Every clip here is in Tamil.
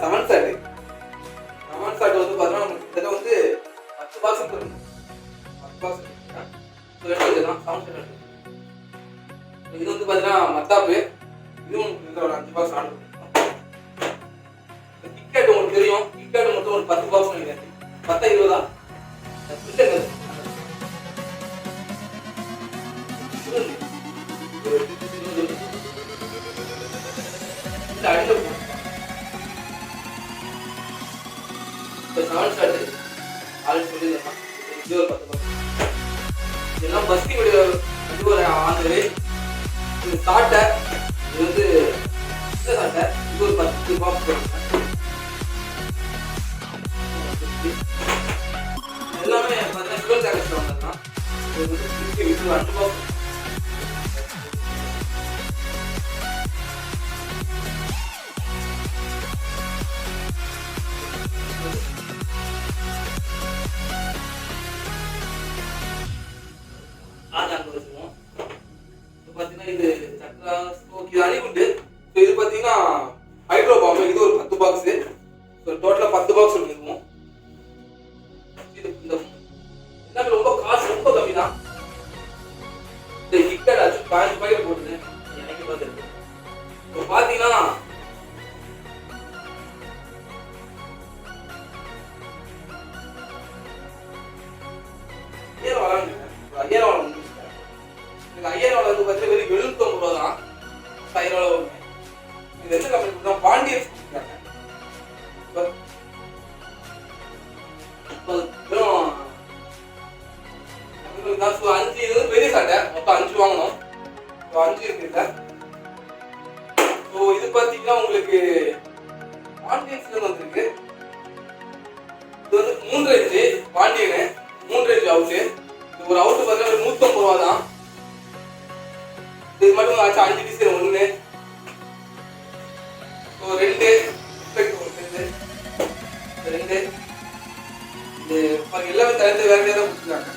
செவன் சாட் வந்து பார்த்தீங்கன்னா நமக்கு இதில் வந்து 10 பாக்ஸ் இருக்கும். 10 பாக்ஸ் எடுத்துக்கலாம். செவன் சாட் இது வந்து பார்த்தீங்கன்னா மத்தாப்பு, இதுவும் இதில் ஒரு 5 பாக்ஸ் ஆர்டர் பண்ணிருக்கோம். கிட்கேட் உங்களுக்கு தெரியும், கிட்கேட் மட்டும் ஒரு 10 பாக்ஸ் நினைக்கிறேன், 10 20 இதெல்லாம் பஸ்டி வீடியோ வந்து ஒரு ஆண்டு இது சாட்டை, இது வந்து இந்த சாட்டை, இது ஒரு 10 பாக்ஸ் எல்லாமே பார்த்தீங்கன்னா டுவெல் பேக்கெட்ஸ் வந்ததுன்னா இது வந்து 2 பாக்ஸ். இது சக்கரா ஸ்மோக், இது அணிகுண்டு. இது பார்த்தீங்கன்னா ஹைட்ரோ பாம்பு, இது ஒரு 10 பாக்ஸ். டோட்டலா 10 பாக்ஸ் இருக்கும். இது இந்த எல்லாமே ரொம்ப காசு ரொம்ப கம்மி தான். இந்த கிட்கேட் ஆச்சு 5 பாக்கெட் போட்டுது எனக்கு பார்த்துருக்கு. இப்போ பார்த்தீங்கன்னா ஐயர்வாள் வந்து பார்த்தீங்கன்னா வெறும் 750 ரூபா தான். ஐயர்வாள் இது எந்த கம்பெனி தான்? பாண்டியன் வெறும் 5. இது பெரிய சட்டை, மொத்தம் 5 வாங்கணும். 5 இருக்குல்ல. இது பார்த்தீங்கன்னா உங்களுக்கு பாண்டியன்ஸ்ல வந்துருக்கு. இது வந்து 3 இன்ச்சு பாண்டியனு, 3 இன்ச்சு அவுட்டு. இது ஒரு அவுட்டு பார்த்தீங்கன்னா 150 ரூபா தான். இது மட்டும் ஆச்சு 5 டிசைன் 1 2 2 இது எல்லாமே தனித்து வேற வேற கொடுத்துருக்காங்க.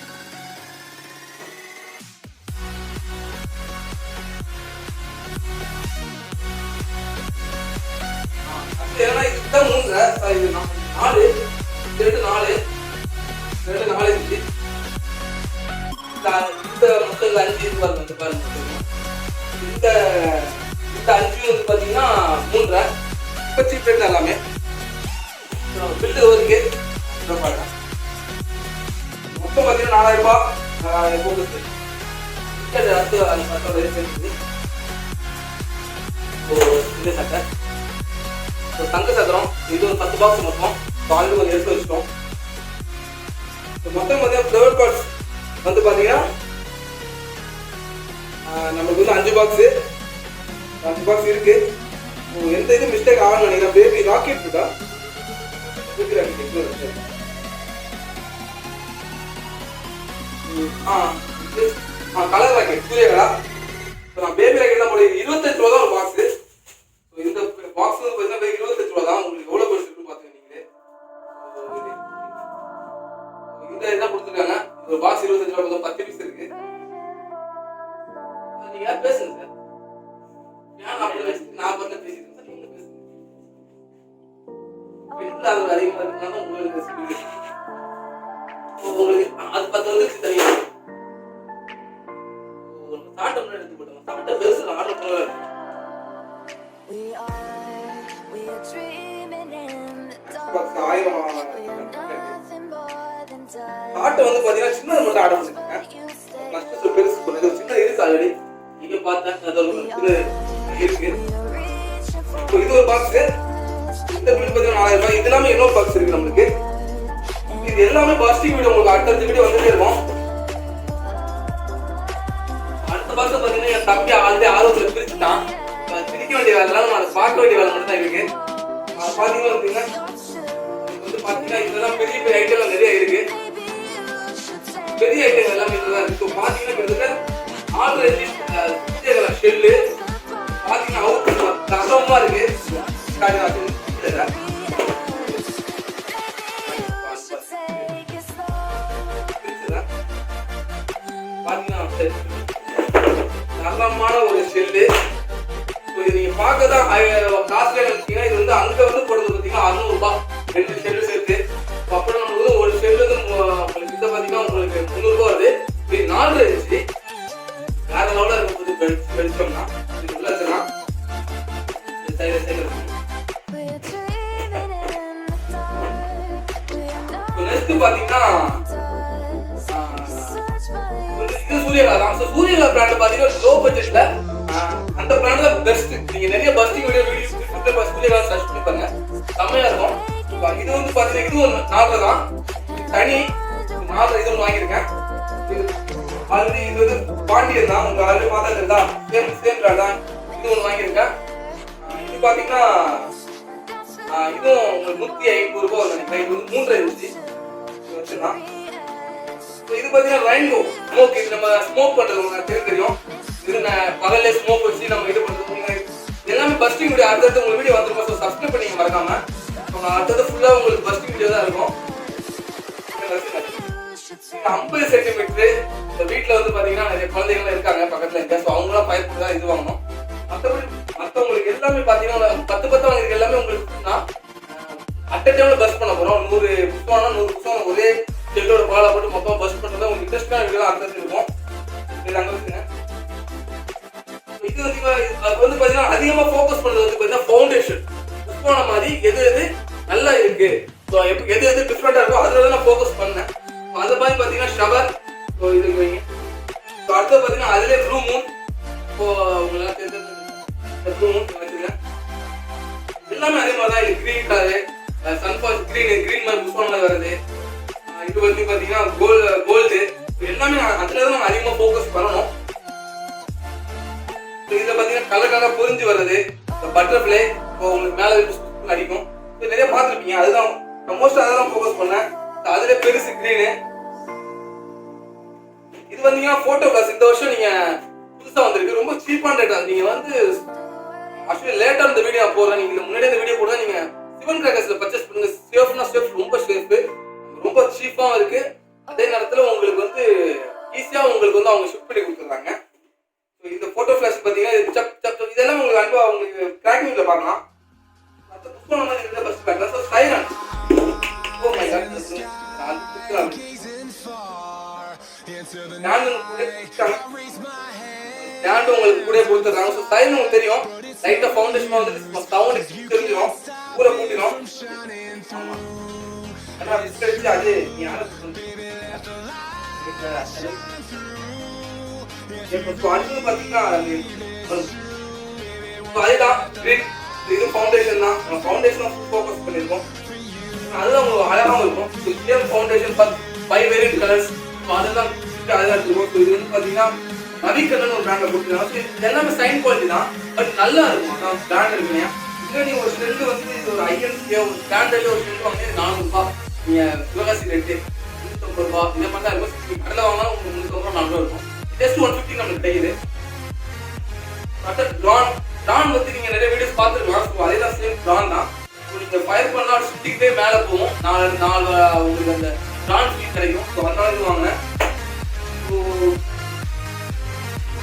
ஏன்னா இதுதான் 3 இது 4 2 4 2 4 இன்ச்சு. இந்த மொத்தம் 5 இது பாருங்க, பாருங்க. இந்த 5 வந்து பார்த்தீங்கன்னா 3. இப்போ சீப் ரேட் எல்லாமே பில்லு வருது. பாருங்க மொத்தம் பார்த்தீங்கன்னா 4000 ரூபாய் போகுது. இந்த சட்டை தங்க சத்திரம், இது ஒரு 10 பாக்ஸ் மொத்தம். ஆல்ரெடி கொஞ்சம் எடுத்து வச்சுட்டோம். மொத்தம் பார்த்தீங்கன்னா ஃப்ளவர் பாட்ஸ் வந்து பார்த்தீங்கன்னா நமக்கு வந்து 5 பாக்ஸ் இருக்கு. எந்த இது மிஸ்டேக் ஆகணும்னு நினைக்கிறேன். பேபி ராக்கெட் இருக்கா? கலர் ராக்கெட், சூரிய கலா. நான் பேபி ராக்கெட் தான் போடுறேன். 25 ரூபா தான் ஒரு பாக்ஸ். இந்த பாக்ஸ் வந்து பார்த்தீங்கன்னா 25 ரூபா தான். உங்களுக்கு எவ்வளோ பெருசு இருக்குன்னு பார்த்துங்க நீங்களே. இந்த இதான் கொடுத்துருக்காங்க. ஒரு பாக்ஸ் 25 ரூபா, 10 பீஸ் இருக்கு. நீங்க பேசுங்க சார். ஏன் அப்படி வச்சுட்டு நான் பார்த்து பேசிட்டு சார், நீங்க பேசுங்க. பெண்கள் அது அதிகமாக இருந்தாலும் உங்களுக்கு அது 10 வந்துச்சு தெரியும். சாட்டை முன்னாடி எடுத்து போட்டோம். சாட்டை பெருசு ஆர்டர் பண்ணுவேன். சாட்டை வந்து பார்த்தீங்கன்னா சின்னது மட்டும் ஆர்டர் பண்ணிருக்கேன். பெருசு பண்ணது சின்ன இருக்கு ஆல்ரெடி. நீங்க பார்த்தா இருக்கு. இது ஒரு பாக்ஸ். இந்த பில் பார்த்தீங்கன்னா 4000 ரூபாய். இது எல்லாமே இன்னொரு பாக்ஸ் இருக்கு நம்மளுக்கு. இது எல்லாமே பாசிட்டிவ் வீடியோ உங்களுக்கு அடுத்த வீடியோ வந்துட்டே இருக்கும். அடுத்த பாக்ஸ் பார்த்தீங்கன்னா என் தம்பி ஆல்ரெடி ஆர்வத்தில் பிரிச்சுட்டான். பிரிக்க வேண்டிய வேலை நான் பார்க்க வேண்டிய வேலை மட்டும் தான் இருக்கு. பார்த்தீங்கன்னா வந்து பார்த்தீங்கன்னா இதெல்லாம் பெரிய பெரிய ஐட்டம்லாம் நிறைய இருக்கு. பார்த்தீங்கன்னா தரமான ஒரு ஷெல்லு. இது நீங்க பார்க்க தான் காஸ்ட்லியாக நினைச்சீங்கன்னா இது வந்து அங்கே வந்து போடுறது பார்த்தீங்கன்னா 600 ரூபாய் 2 ஷெல்லு சேர்த்து. அப்புறம் நம்ம வந்து ஒரு ஷெல்லு வந்து உங்களுக்கு இதை பார்த்தீங்கன்னா உங்களுக்கு 300 ரூபாய் வருது. இது 4 இருந்துச்சு. வேற லெவலில் இருக்கும்போது வெளிச்சோம்னா இது உள்ள வச்சுக்கலாம். நெக்ஸ்ட் பார்த்தீங்கன்னா இது சூரியகா தான். சூரியகா பிராண்ட் பார்த்தீங்கன்னா லோ பட்ஜெட்ல அந்த பிராண்ட் தான் பெஸ்ட். நீங்க நிறைய பஸ்டிங் வீடியோ சூரியகா சர்ச் பண்ணி பாருங்க, செம்மையா இருக்கும். இது வந்து பார்த்தீங்கன்னா இது ஒரு 4 தான் தனி 4 இது ஒன்று வாங்கியிருக்கேன். ஆல்ரெடி இது வந்து பாண்டியன் தான், உங்க ஆல்ரெடி பார்த்தா தெரியுதா, சேம் பிராண்ட் தான். இது ஒன்று வாங்கியிருக்கேன். இது பார்த்தீங்கன்னா இதுவும் உங்களுக்கு 150 ரூபாய் நினைக்கிறேன். இது வந்து 3 இருந்துச்சு வச்சுக்கலாம். இது பார்த்தீங்கன்னா ரெயின்போ ஸ்மோக். இது நம்ம ஸ்மோக் பண்றது உங்களுக்கு தெரியும். இது பகல்ல ஸ்மோக் வச்சு நம்ம இது பண்றது எல்லாமே பஸ்டிங் வீடியோ. அடுத்தது உங்களுக்கு வீடியோ வந்துருக்கும். ஸோ சப்ஸ்கிரைப் பண்ணிங்க மறக்காம. அடுத்தது ஃபுல்லாக உங்களுக்கு பஸ்டிங் வீடியோ தான் இருக்கும். 50 சென்டிமீட்டர். இந்த வீட்டில் வந்து பார்த்தீங்கன்னா நிறைய குழந்தைகள் இருக்காங்க பக்கத்தில் இருக்க. ஸோ அவங்களாம் பயன்படுத்தி தான் இது வாங்கணும். மற்றபடி மற்றவங்களுக்கு எல்லாமே பார்த்தீங்கன்னா 10 வாங்கிருக்கு எல்லாமே உங்களுக்கு அட் டைம்ல பஸ் பண்ண போகிறோம். 100 புத்தகம் ஒரே செல்லோட பாலை போட்டு மொத்தமாக பஸ் பண்ணுறது உங்களுக்கு இன்ட்ரெஸ்டாக இருக்கலாம். அடுத்தது இருக்கும். இது அங்கே வச்சுங்க. இது வந்து பார்த்தீங்கன்னா அதிகமாக ஃபோக்கஸ் பண்ணுறது வந்து பார்த்தீங்கன்னா ஃபவுண்டேஷன் புத்தகான மாதிரி எது நல்லா இருக்கு, ஸோ எது டிஃப்ரெண்டாக இருக்கோ அதில் தான் நான் ஃபோக்கஸ் பண்ணேன். அதை மாதிரி பார்த்தீங்கன்னா ஷவர். ஸோ இது வைங்க. ஸோ அடுத்தது பார்த்தீங்கன்னா அதிலே ப்ளூ மூன். ஸோ உங்களுக்கு தெரிஞ்ச ப்ளூ மூன் வச்சுருக்கேன். எல்லாமே அதே மாதிரி தான். இது கிரீன் கலரு, சன்ஃபாஸ் கிரீன் மாதிரி புஷ்பம் மாதிரி வருது. இது வந்து பார்த்தீங்கன்னா கோல்டு. எல்லாமே அதில் தான் நம்ம அதிகமாக ஃபோக்கஸ் பண்ணணும். இதில் பார்த்தீங்கன்னா கலர் புரிஞ்சு வருது. பட்டர்ஃப்ளை உங்களுக்கு மேலே அடிக்கும். நிறைய பார்த்துருப்பீங்க. அதுதான் மோஸ்ட் அதெல்லாம் ஃபோக்கஸ் பண்ணேன். அதுல பெருசு கிரீனு. இது வந்தீங்கன்னா போட்டோ கிளாஸ் இந்த வருஷம் நீங்க புதுசா வந்திருக்கு. ரொம்ப சீப்பான ரேட்டா. நீங்க வந்து ஆக்சுவலி லேட்டா இந்த வீடியோ போடுறேன். நீங்க முன்னாடியே இந்த வீடியோ போடுறேன். நீங்க சிவன் கிராக்கர்ஸ்ல பர்ச்சேஸ் பண்ணுங்க. சேஃப்னா சேஃப், ரொம்ப சேஃப், ரொம்ப சீப்பாவும் இருக்கு. அதே நேரத்துல உங்களுக்கு வந்து ஈஸியா உங்களுக்கு வந்து அவங்க ஷிப் பண்ணி கொடுத்துறாங்க. இந்த போட்டோ ஃபிளாஷ் பாத்தீங்கன்னா இதெல்லாம் உங்களுக்கு அன்பா உங்களுக்கு கிராக்கிங்ல பார்க்கலாம். மற்ற புத்தகம் மாதிரி இருக்கிற ஃபர்ஸ்ட் பார்க்கலாம். ஸோ சைரன் உங்களுக்கு கூட கொடுத்துறாங்க. ஸோ சைரன் உங்களுக்கு தெரியும். லைட்டா ஃபவுண்டேஷன் வந்து சவுண்ட் தெரிஞ்சிடும், கூட கூட்டிடும். அது பாத்தீங்கன்னா அதுதான் இது ஃபவுண்டேஷன் தான். ஃபவுண்டேஷன் ஃபோக்கஸ் பண்ணிருக்கோம். அதுதான் உங்களுக்கு அழகாகவும் இருக்கும். Same foundation 5 variant colours. அதெல்லாம் அழகாக இருக்கும். இது வந்து பார்த்தீங்கன்னா நவிகண்ணன் ஒரு பிராண்டை கொடுத்துருக்காங்க. எல்லாமே சைன் குவாலிட்டி தான், பட் நல்லா இருக்கும். அதான் பிராண்ட் இருக்குங்க. இல்லை நீங்கள் ஒரு ஸ்ட்ரென்த்து வந்து இது ஒரு ஐஎன்சியோ ஒரு ஸ்டாண்டர்ட்லேயே ஒரு ஸ்ட்ரென்த் வாங்கினது 400 ரூபாய். நீங்கள் சிவகாசி ரேட்டு 350 ரூபாய் இந்த மாதிரி தான் இருக்கும். நீங்கள் கடையில் வாங்கினா உங்களுக்கு 350 ரூபா 400 இருக்கும். ஜஸ்ட் 150 நம்மளுக்கு கிடைக்குது. ட்ரான் வந்து நீங்கள் நிறைய வீடியோஸ் பார்த்துருக்கலாம். ஸோ அதே தான் சேம் ட்ரான் தான். நீங்க ஃபயர் பண்ணா சுத்திக்கிட்டே மேலே போகும். 4 உங்களுக்கு அந்த ட்ரான் ஃபீல் கிடைக்கும். ஸோ அதனால இது வாங்கினேன். So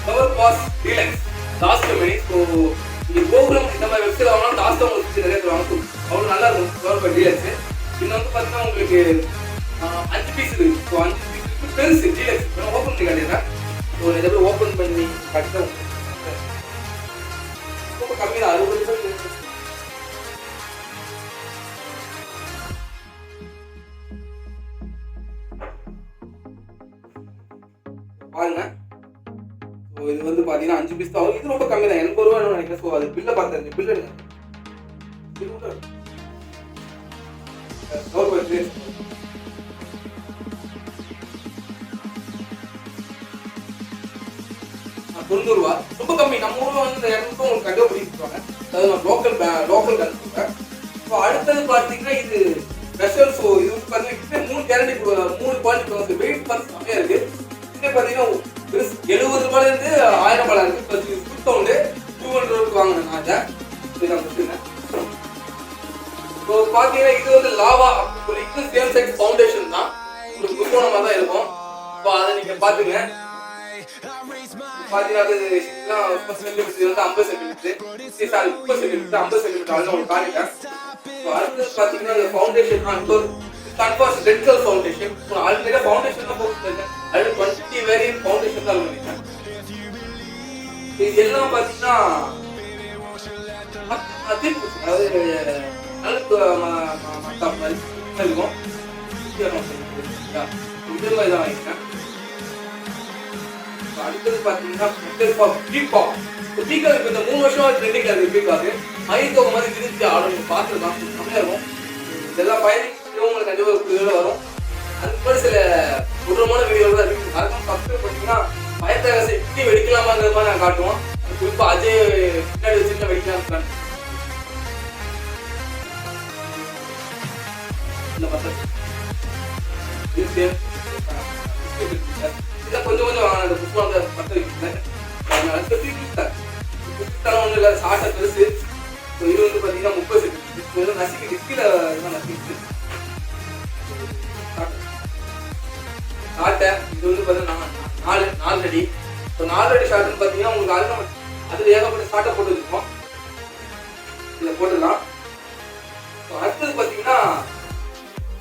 power pass deluxe last company. So நீங்கள் கோகுலம் இந்த மாதிரி வெப்சைட் வாங்கினா லாஸ்ட்டாக உங்களுக்கு நிறைய வாங்க அவ்வளோ நல்லா இருக்கும். Power pass deluxe. இன்னும் வந்து பார்த்தீங்கன்னா உங்களுக்கு 5 பீஸ் இருக்கு. ஸோ 5 பீஸ் பெருசு டீலக்ஸ். ஓப்பன் பண்ணி காட்டிடுறேன். ஸோ இதை போய் ஓப்பன் பண்ணி கட்ட ரொம்ப கம்மி தான், 60 ரூபாய். பாருங்க. ஸோ இது வந்து பார்த்தீங்கன்னா 5 பீஸ் தான். இது ரொம்ப கம்மி தான், 80 ரூபா நினைக்கிறேன். ஸோ அது பில்லை பார்த்துருங்க. பில் எடுங்க. ₹90 ரொம்ப கம்மி. நம்ம ஊர்ல வந்து 200 உங்களுக்கு கண்டிப்பாக பிடிச்சிருப்பாங்க. அதாவது நான் லோக்கல் கன்சூமர். ஸோ அடுத்தது பார்த்தீங்கன்னா இது ஸ்பெஷல். ஸோ இது வந்து பார்த்தீங்கன்னா 3 கேரண்டி 3 குவாலிட்டி வந்து வெயிட் பார்த்து கம்மியாக இருக்கு. இதே பார்த்தீங்கன்னா 70 ரூபாயிலேருந்து 1000 ரூபாய் இருக்கு. ப்ளஸ் இது ஃபுட் கவுண்டு 200 ரூபாய்க்கு வாங்கினேன் நான் அதை. இதான் வச்சுருக்கேன். ஸோ பார்த்தீங்கன்னா இது வந்து லாவா ஒரு சேம் சைஸ் ஃபவுண்டேஷன் தான். உங்களுக்கு புத்தோன மாதிரி தான் இருக்கும். ஸோ அதை நீங்கள் பார்த்துங்க. பாத்தீங்கன்னா அது சென்டிமீட்டர் வந்து 50 சென்டிமீட்டர் சாரி 30 சென்டிமீட்டர் 50 சென்டிமீட்டர் அளவு உங்களுக்கு காணிட்டேன். அடுத்து பாத்தீங்கன்னா இந்த foundation confirm red colour foundation already foundation தான் போட்டுருக்கேன். அது 20 வேரியன்ட் ஃபவுண்டேஷன் தான் பண்ணிருக்கேன். இது எல்லாம் பாத்தீங்கன்னா அதாவது நல்ல இருக்கும் இது மாதிரி தான் வாங்கிட்டேன். அடுத்தது பாத்தீங்கன்னா பீகாக் இந்த 3 வருஷம் ட்ரெண்டிங்ல இருக்கு. பீகாக் மைதோ மாதிரி விரிஞ்சு ஆடும் பார்த்துருக்கான் செம்மையா இருக்கும். இதெல்லாம் பயணிக்கிறவங்க உங்களுக்கு கண்டிப்பா வீடியோல வரும். அதுக்கு மாதிரி சில கொடூரமான வீடியோல தான் இருக்கு. மறக்காம சப்ஸ்கிரைப் பண்ணிங்கன்னா பயத்தரசை இப்படி வெடிக்கலாமாங்கிற மாதிரி நான் காட்டுவோம். குறிப்பா அஜய் பின்னாடி வச்சுட்டு வெடிக்கலாம் பிளான் கொஞ்சம் கொஞ்சம் அந்த புஷ்பம் வந்து பத்த வைக்கிறேன். ஒன்றும் இல்லை சாட்டை பெருசு. இது வந்து பார்த்தீங்கன்னா 30 சென்டிமீட்டர் நசுக்கி டிஸ்கில நசுக்கிட்டு சாட்டை. இது வந்து பார்த்தீங்கன்னா 4 அடி. ஸோ 4 அடி ஷாட்டுன்னு பார்த்தீங்கன்னா உங்களுக்கு அதில் ஏகப்பட்ட சாட்டை போட்டு வச்சுருக்கோம். இதில் போட்டுடலாம். ஸோ அடுத்தது பார்த்தீங்கன்னா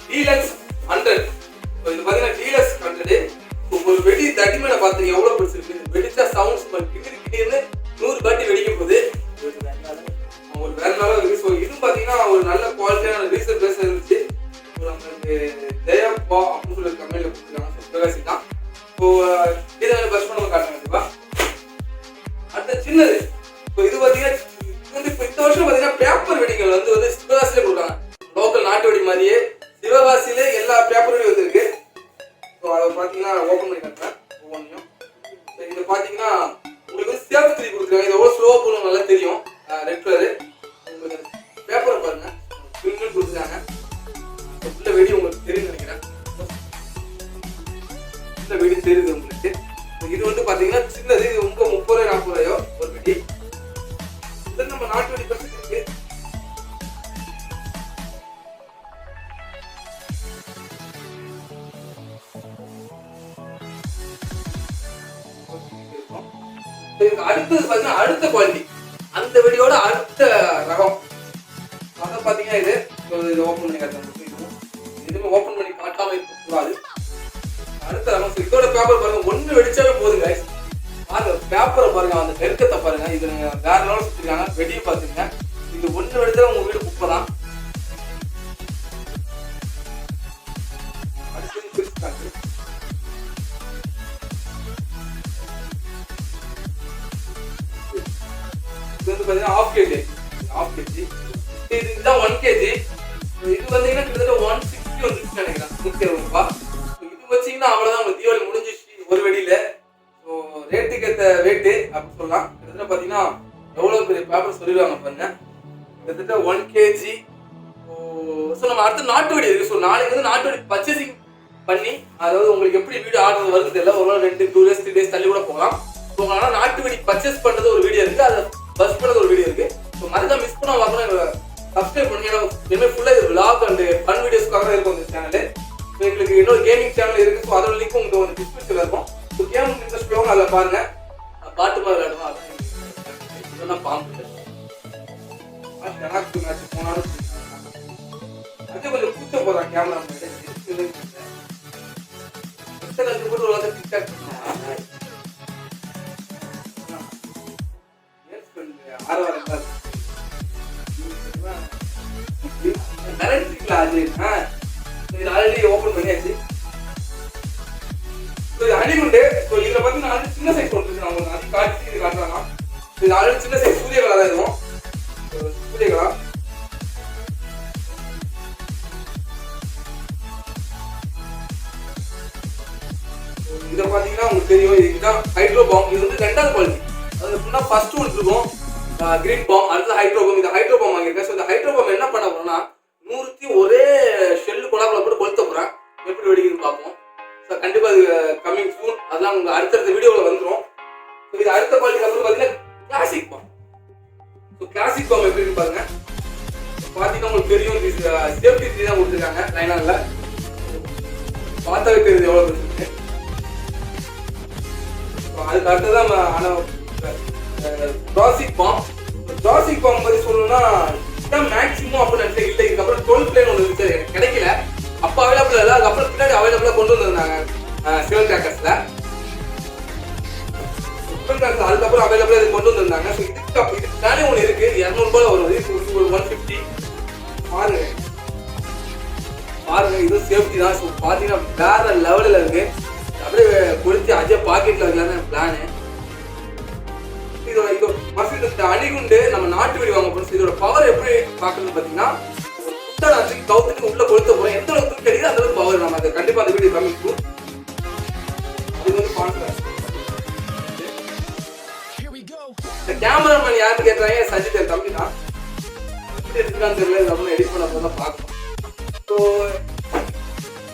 டீலக்ஸ் 100. இது பார்த்தீங்கன்னா டீலக்ஸ் 100. ஒரு வெடி தடிமனை பார்த்து எவ்வளோ பிடிச்சிருக்கு. வெடிச்சா சவுண்ட்ஸ் கிட்டீர்னு 100 பாட்டி வெடிக்கும் போது ஒரு வேற நாளாக இருக்கு. ஸோ இது பார்த்தீங்கன்னா ஒரு நல்ல குவாலிட்டியான ரீசர் பேஸ் இருந்துச்சு. நம்மளுக்கு ஜெயப்பா அப்படின்னு சொல்லி கம்பெனியில் கொடுத்துருக்காங்க. பிரகாசி தான். ஸோ இதை பஸ் பண்ண காட்டுங்க கண்டிப்பா. அடுத்த சின்னது இது பார்த்தீங்கன்னா இப்போ இந்த வருஷம் பார்த்தீங்கன்னா பேப்பர் வெடிகள் வந்து சிவகாசியிலே கொடுக்குறாங்க. லோக்கல் நாட்டு வெடி மாதிரியே சிவகாசியிலே எல்லா பேப்பர் வெடி வந்துருக்கு. ஸோ அதை பார்த்தீங்கன்னா ஓப்பன் பண்ணி காட்டுறேன் ஒவ்வொன்றையும். இங்கே பார்த்தீங்கன்னா உங்களுக்கு வந்து சேஃப் 3 கொடுத்துருக்காங்க. இது எவ்வளோ ஸ்லோவாக போகணும் நல்லா தெரியும். ரெட் கலரு உங்களுக்கு பேப்பரை பாருங்க பின்னு கொடுத்துருக்காங்க. உள்ள வெடி உங்களுக்கு தெரியும் நினைக்கிறேன். உள்ள வெடி தெரியுது உங்களுக்கு. இது வந்து பார்த்தீங்கன்னா சின்னது. இது உங்க 30 40 ஒரு வெடி. இது நம்ம நாட்டு வெடி பற்றி இருக்கு. அடுத்தது பாத்தீங்கன்னா அடுத்த குவாலிட்டி அந்த வெடியோட அடுத்த ரகம் அதை பாத்தீங்கன்னா இது ஓபன் பண்ணி காட்டுறேன். எதுவுமே ஓபன் பண்ணி காட்டாம இருக்கக்கூடாது. அடுத்த ரகம் இதோட பேப்பர் பாருங்க. ஒண்ணு வெடிச்சாவே போதுங்க. பாருங்க பேப்பரை பாருங்க. அந்த நெருக்கத்தை பாருங்க. இது வேற லெவல் சுத்திருக்காங்க. வெடியை பாத்துங்க. இது ஒண்ணு வெடிச்சா உங்க வீடு குப்பை தான். அடுத்தது பிரிச்சு காட்டு. இது வந்து பாத்தீங்கன்னா half kg. இதுதான் 1 kg. இது வந்தீங்கன்னா கிட்டத்தட்ட 160 வந்துச்சு நினைக்கிறேன். 160 ரூபாய். இது வச்சீங்கன்னா அவ்வளவுதான் உங்களுக்கு தீபாவளி முடிஞ்சிச்சு ஒரு வெடியில. ஸோ ரேட்டுக்கு ஏற்ற வெயிட்டு அப்படின்னு சொல்லலாம். கிட்டத்தட்ட பாத்தீங்கன்னா எவ்வளவு பெரிய பேப்பர் சொல்லிடுவாங்க பாருங்க. கிட்டத்தட்ட 1 kg. ஸோ நம்ம அடுத்த நாட்டு வெடி இருக்கு. ஸோ நாளைக்கு வந்து நாட்டு வெடி பர்ச்சேசிங் பண்ணி அதாவது உங்களுக்கு எப்படி வீடியோ ஆர்டர் வருது தெரியல. ஒரு நாள் 2 days 3 days தள்ளி கூட போகலாம். ஸோ அதனால நாட்டு வெடி பர்ச்சேஸ் பண்றது ஒரு வீடியோ இருக்கு. அதை பஸ் பண்ணது ஒரு வீடியோ இருக்கு. ஸோ மறக்காம மிஸ் பண்ண பார்க்கணும். சப்ஸ்கிரைப் பண்ணுங்க. இனிமேல் ஃபுல்லாக இது விளாக் அண்ட் ஃபன் வீடியோஸ்க்காக தான் இருக்கும் இந்த சேனல். ஸோ எங்களுக்கு இன்னொரு கேமிங் சேனல் இருக்கு. ஸோ அதோட லிங்க் உங்களுக்கு ஒரு டிஸ்கிரிப்ஷன்ல இருக்கும். ஸோ கேம் இன்ட்ரெஸ்ட் உள்ளவங்க அதில் பாருங்க. பாட்டு மாதிரி விளையாடுவோம். அதான் பாம்பு மேட்ச் போனாலும் அதே கொஞ்சம் கூச்ச போடுறான் கேமரா போட்டு ஒரு டிக்டாக் ஆல்ரெடி ஓபன் பண்ணியாச்சு. அணிகுண்டு இதுல பாத்தீங்கன்னா சின்ன சைஸ் ஒன்று அவங்க அது காட்சி காட்டுறாங்க. இது ஆல்ரெடி சின்ன சைஸ் சூரியகலா தான் இருக்கும். சூரியகலா இதை பாத்தீங்கன்னா உங்களுக்கு தெரியும். இதுதான் ஹைட்ரோ பாம். இது வந்து 2வது குவாலிட்டி. அது ஃபர்ஸ்ட் ஒன்று இருக்கும் கிரீன் பாம். அடுத்து ஹைட்ரோ பாம். இது ஹைட்ரோ பாம் வாங்கியிருக்கேன். ஸோ இந்த ஹைட்ரோ பாம் என்ன பண்ண போறோம்னா 100 ஒரே ஷெல்லு கொலாக்குள்ள போட்டு கொளுத்த போறேன். எப்படி வெடிக்குதுன்னு பார்ப்போம். ஸோ கண்டிப்பா அது கம்மிங் சூன். அதெல்லாம் உங்க அடுத்தடுத்த வீடியோவில் வந்துடும். இது அடுத்த குவாலிட்டிக்கு அப்புறம் பார்த்தீங்கன்னா classic bomb. So classic bomb எப்படி இருக்கு பாருங்க. பார்த்தீங்கன்னா உங்களுக்கு தெரியும் சேஃப்டி 3 தான் கொடுத்துருக்காங்க. லைனால பார்த்தாவே தெரியுது எவ்வளோ இருக்கு. அதுக்கு அடுத்ததான் ப்ராசிக் பாம். ப்ராசிக் பாம் பத்தி சொல்லணும்னா இதான் மேக்ஸிமம் அப்படின்னு நினைச்சேன். இல்லை, இதுக்கப்புறம் 12 பிளேன் ஒன்று இருந்துச்சு, எனக்கு கிடைக்கல. அப்போ அவைலபிள் இல்லை, அதுக்கப்புறம் பின்னாடி அவைலபிளாக கொண்டு வந்திருந்தாங்க சிவன் கிராக்கர்ஸ்ல. அதுக்கப்புறம் அவைலபிளா இது கொண்டு வந்திருந்தாங்க. இதுக்கு தானே ஒன்று இருக்கு, 200 ரூபாய் வரும். இதுக்கு 150. பாருங்க இது சேஃப்டி தான். ஸோ பார்த்தீங்கன்னா வேற லெவலில் இருக்கு. அப்படியே கொடுத்து அஜய் பாக்கெட்ல வைக்கலான்னு பிளானு. இதோட இந்த அணிகுண்டு நம்ம நாட்டு வெடி வாங்க போறோம். இதோட பவர் எப்படி பார்க்கணும்னு பார்த்தீங்கன்னா, குட்டாச்சு கவுத்துட்டு உள்ள கொளுத்த போறோம். எந்த அளவுக்கு கிடைக்குது அந்த அளவுக்கு பவர். நம்ம அதை கண்டிப்பா அந்த வீடியோ காமிக்கும். இது வந்து பாக்குறேன். இந்த கேமராமேன் யாருன்னு கேட்டாங்க, சஜித் தம்பி தான். எப்படி எடுத்துக்கான்னு தெரியல, நம்ம எடிட் பண்ண போதான் பார்க்கணும். ஸோ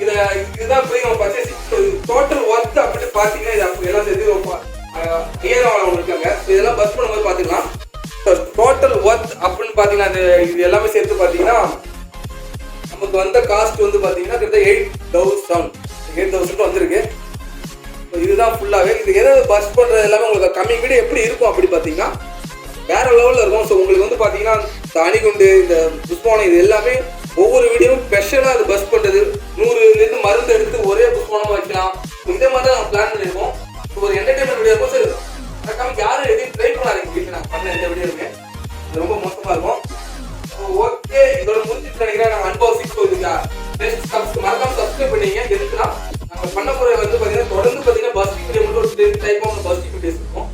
இதுதான் போய் நம்ம பர்ச்சேசிங் டோட்டல் ஒர்க் அப்படின்னு பார்த்தீங்கன்னா, இது எல்லாம் சேர்த்து 5000 இருக்காங்க. இதெல்லாம் பஸ் பண்ணும்போது பார்த்துக்கலாம். டோட்டல் ஒர்க் அப்படின்னு பார்த்தீங்கன்னா, இது எல்லாமே சேர்த்து பார்த்தீங்கன்னா நமக்கு வந்த காஸ்ட் வந்து பார்த்தீங்கன்னா கிட்டத்தட்ட 8000 வந்திருக்கு. இதுதான் ஃபுல்லாகவே. இது எதாவது பஸ் பண்ணுறது எல்லாமே உங்களுக்கு கம்மிங் வீடியோ எப்படி இருக்கும் அப்படி பார்த்தீங்கன்னா வேற லெவலில் இருக்கும். ஸோ உங்களுக்கு வந்து பார்த்தீங்கன்னா இந்த அணிகுண்டு, இந்த புஷ்பானம், இது எல்லாமே ஒவ்வொரு வீடியோவும் ஸ்பெஷலாக அது பஸ் பண்ணுறது. 100லேருந்து மருந்து எடுத்து ஒரே புஷ்பானமாக வைக்கலாம். இதே மாதிரி தான் நம்ம பிளான் பண்ணியிருக்கோம். ஒரு என்டர்டைன்மெண்ட் வீடியோ இருக்கும். சரி, அதுக்காக யாரும் எதையும் ட்ரை பண்ணாதீங்க. வீட்டில் நான் பண்ண எந்த வீடியோவுமே அது ரொம்ப மோசமாக இருக்கும். ஓகே, இதோட முடிஞ்சிட்டு நினைக்கிறேன். நாங்கள் அன்பாக்சிங் மறக்காம சப்ஸ்கிரைப் பண்ணீங்க. எதுக்குன்னா நாங்கள் பண்ண போகிற வந்து பார்த்தீங்கன்னா தொடர்ந்து பார்த்தீங்கன்னா பஸ்டிங் வீடியோ மட்டும் ஒரு டைப் ஆஃப் பஸ்டிங் வீடியோஸ் இருக்கும்,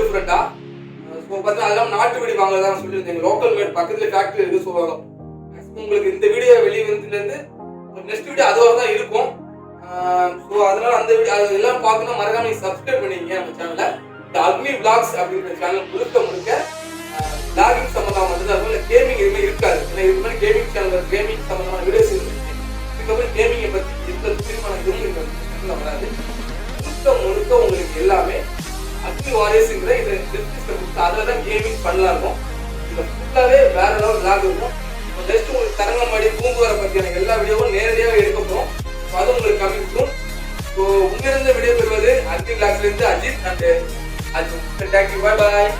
டிஃப்ரெண்ட்டாக. ஸோ பார்த்தீங்கன்னா அதெல்லாம் நாட்டு வெடி வாங்கதான் சொல்லியிருந்தேன். லோக்கல் மேட் பக்கத்தில் ஃபேக்ட்ரி இருக்குது. ஸோ உங்களுக்கு இந்த வீடியோ வெளியே வந்ததுலேருந்து நெக்ஸ்ட் வீடியோ அதுவாக தான் இருக்கும். ஸோ அதனால அந்த வீடியோ அது எல்லாம் பார்க்கணும். மறக்காம நீங்கள் சப்ஸ்கிரைப் பண்ணிங்க நம்ம சேனலில். இந்த அக்னி விளாக்ஸ் அப்படிங்கிற சேனல் முழுக்க விளாகிங் சம்மந்தமாக மட்டும்தான் இருக்கும். இல்லை கேமிங் எதுவுமே இருக்காது. ஏன்னா இதுக்கு முன்னாடி கேமிங் சேனல் கேமிங் சம்மந்தமான வீடியோஸ் இருந்துச்சு. இதுக்கப்புறம் கேமிங்கை பற்றி எந்த துணிமான இதுவும் வராது. முழுக்க உங்களுக்கு எல்லாமே அக்னி வாரியர்ஸ்ங்கிற இது டிஸ்கிரிப்ஷன் கொடுத்து அதில் தான் கேமிங் பண்ணலாம் இருக்கும். இதில் ஃபுல்லாகவே வேற லெவல் விளாக் இருக்கும். ஜஸ்ட் உங்களுக்கு தரங்கம்பாடி பூங்குவரை பற்றியான எல்லா வீடியோவும் நேரடியாக எடுக்க போகிறோம். அது உங்களுக்கு கம்மிக்கும். ஸோ உங்களிருந்து வீடியோ பெறுவது அக்னி விளாக்ஸ்லேருந்து Ajith and Ajith. Thank you, bye.